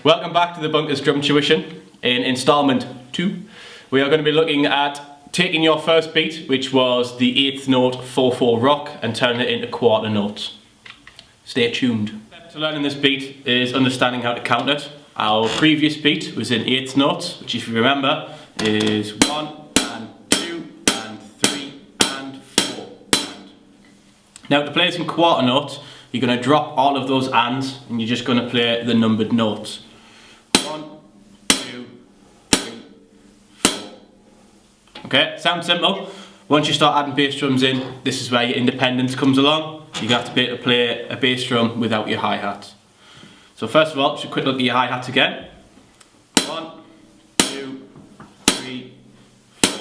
Welcome back to the Bunkers Drum Tuition. In instalment 2, we are going to be looking at taking your first beat, which was the 8th note 4/4 rock, and turning it into quarter notes. Stay tuned. To learning this beat is understanding how to count it. Our previous beat was in 8th notes, which if you remember is 1 and 2 and 3 and 4 and. Now to play this in quarter notes, you're going to drop all of those ands and you're just going to play the numbered notes. 1, 2, 3, 4. Okay, sounds simple. Once you start adding bass drums in, this is where your independence comes along. You're going to have to be able to play a bass drum without your hi-hats. So first of all, just a quick look at your hi-hats again. 1, 2, 3, 4.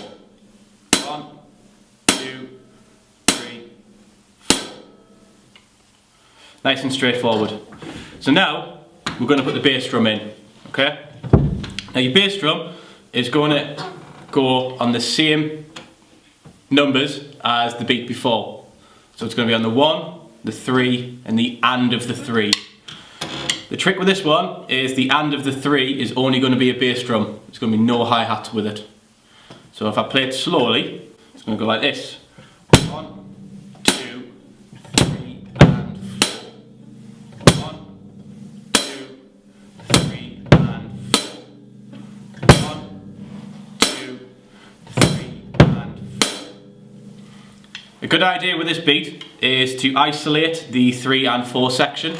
1, 2, 3, 4. Nice and straightforward. So now, we're going to put the bass drum in. Okay? Now your bass drum is going to go on the same numbers as the beat before. So it's going to be on the 1, the 3 and the and of the 3. The trick with this one is the and of the 3 is only going to be a bass drum. There's going to be no hi-hats with it. So if I play it slowly, it's going to go like this. 1, 2, 3 and 4. 1, 2, 3 and 4. 1, 2, 3 and 4. A good idea with this beat is to isolate the 3 and 4 section.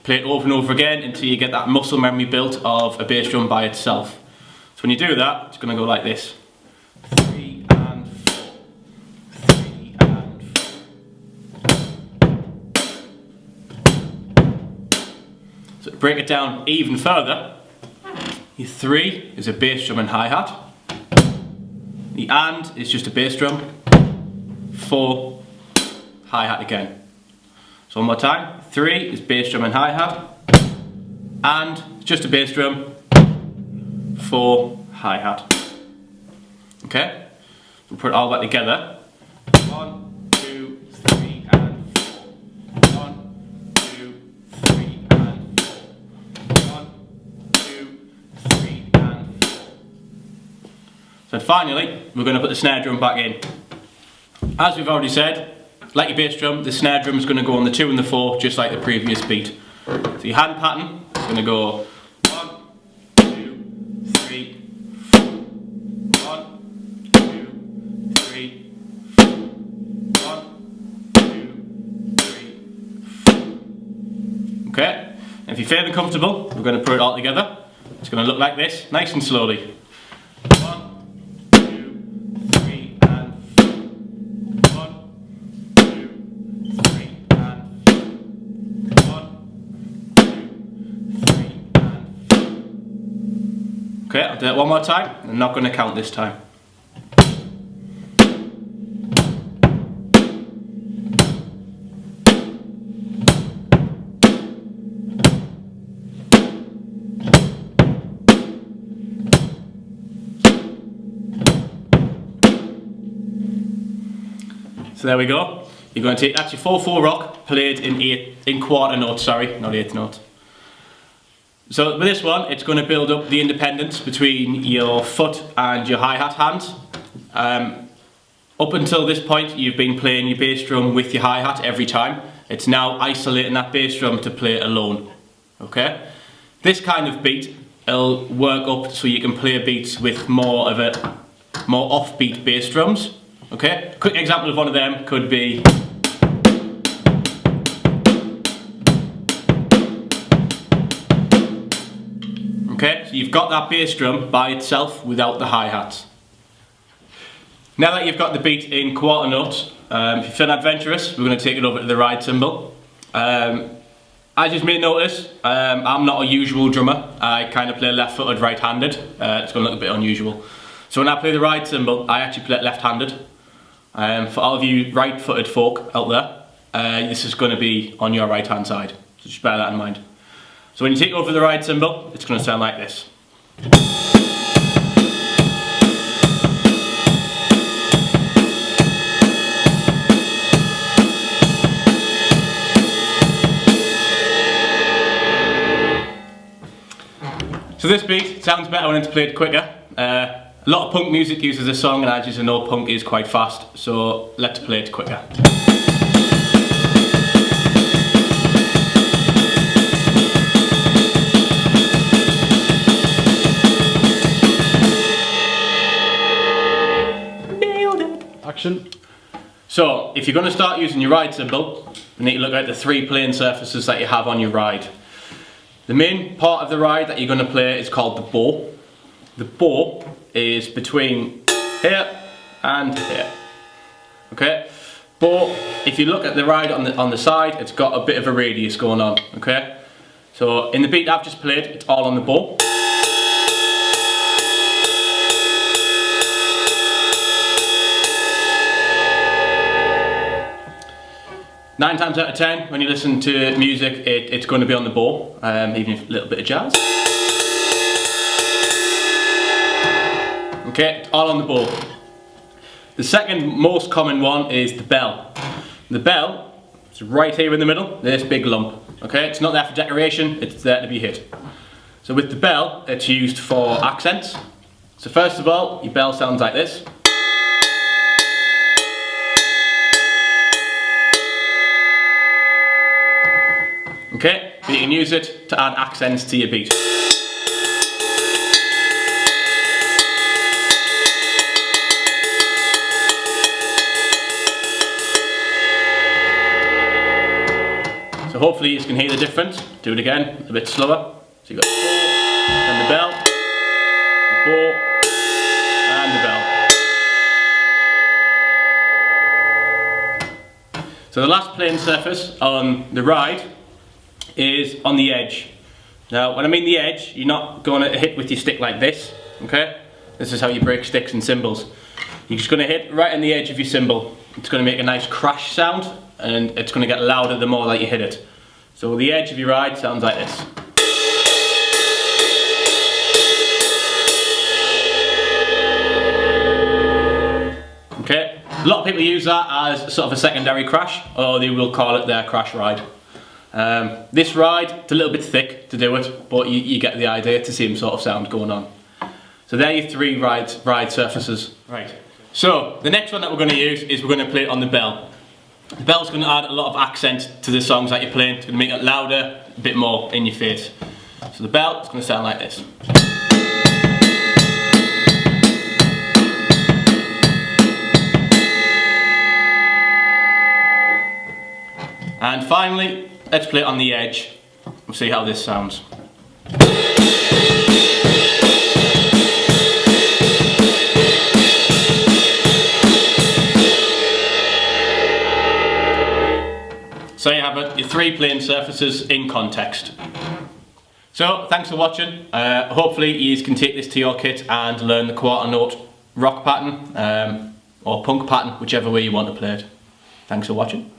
Play it over and over again until you get that muscle memory built of a bass drum by itself. So when you do that, it's going to go like this. 3 and 4. 3 and 4. So to break it down even further, your 3 is a bass drum and hi-hat. The and is just a bass drum. 4, hi-hat again. So one more time, 3 is bass drum and hi-hat, and just a bass drum, 4, hi-hat. Okay? We'll put it all back together. 1, 2, 3 and 4. 1, 2, 3 and 4. 1, 2, 3 and 4. So finally, we're going to put the snare drum back in. As we've already said, like your bass drum, the snare drum is going to go on the 2 and the 4, just like the previous beat. So your hand pattern is going to go 1, 2, 3, 4. 1, 2, 3, 4. 1, 2, 3, 4. Okay? And if you're feeling comfortable, we're going to put it all together. It's going to look like this, nice and slowly. 1, 2, 3 and 4. 1, 2, 3 and 4. 1, 2, 3 and 4. Okay, I'll do it one more time. I'm not going to count this time. So there we go. You're going to take, that's your 4/4 rock played in quarter notes, sorry, not 8th note. So with this one, it's going to build up the independence between your foot and your hi-hat hand. Up until this point, you've been playing your bass drum with your hi-hat every time. It's now isolating that bass drum to play it alone. Okay? This kind of beat will work up so you can play beats with more offbeat bass drums. Okay, quick example of one of them could be okay, so you've got that bass drum by itself without the hi-hats. Now that you've got the beat in quarter notes, if you're feeling adventurous, we're going to take it over to the ride cymbal. As you may notice, I'm not a usual drummer. I kind of play left-footed, right-handed. It's going to look a bit unusual. So when I play the ride cymbal, I actually play it left-handed. For all of you right-footed folk out there, this is going to be on your right-hand side, so just bear that in mind. So when you take over the ride cymbal, it's going to sound like this. this beat, it sounds better when it's played quicker. A lot of punk music uses this song, and as you know, punk is quite fast, so let's play it quicker. Nailed it! Action. So, if you're going to start using your ride cymbal, you need to look at the 3 playing surfaces that you have on your ride. The main part of the ride that you're going to play is called the bow. The bow is between here and here. Okay? Bow, if you look at the ride on the side, it's got a bit of a radius going on. Okay? So in the beat I've just played, it's all on the bow. Nine times out of 10, when you listen to music, it's going to be on the bow, even if a little bit of jazz. Okay, all on the bow. The second most common one is the bell. The bell is right here in the middle, this big lump. Okay, it's not there for decoration, it's there to be hit. So with the bell, it's used for accents. So first of all, your bell sounds like this. Okay, but you can use it to add accents to your beat. So hopefully you can hear the difference. Do it again, a bit slower. So you've got the bow, and the bell, the bow, and the bell. So the last playing surface on the ride is on the edge. Now when I mean the edge, you're not going to hit with your stick like this, okay? This is how you break sticks and cymbals. You're just going to hit right on the edge of your cymbal. It's going to make a nice crash sound, and it's going to get louder the more that you hit it. So the edge of your ride sounds like this. Okay, a lot of people use that as sort of a secondary crash, or they will call it their crash ride. This ride, it's a little bit thick to do it, but you get the idea. It's the same sort of sound going on. So there are your 3 ride surfaces. Right. So the next one that we're going to use is we're going to play it on the bell. The bell's going to add a lot of accent to the songs that you're playing. It's going to make it louder, a bit more in your face. So the bell is going to sound like this. And finally, let's play it on the edge. We'll see how this sounds. So you have it, your 3 playing surfaces in context. So thanks for watching. Hopefully you can take this to your kit and learn the quarter note rock pattern or punk pattern, whichever way you want to play it. Thanks for watching.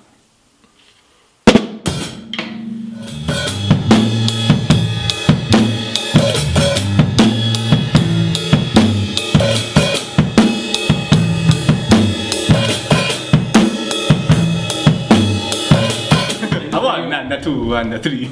One, and 2, and 3.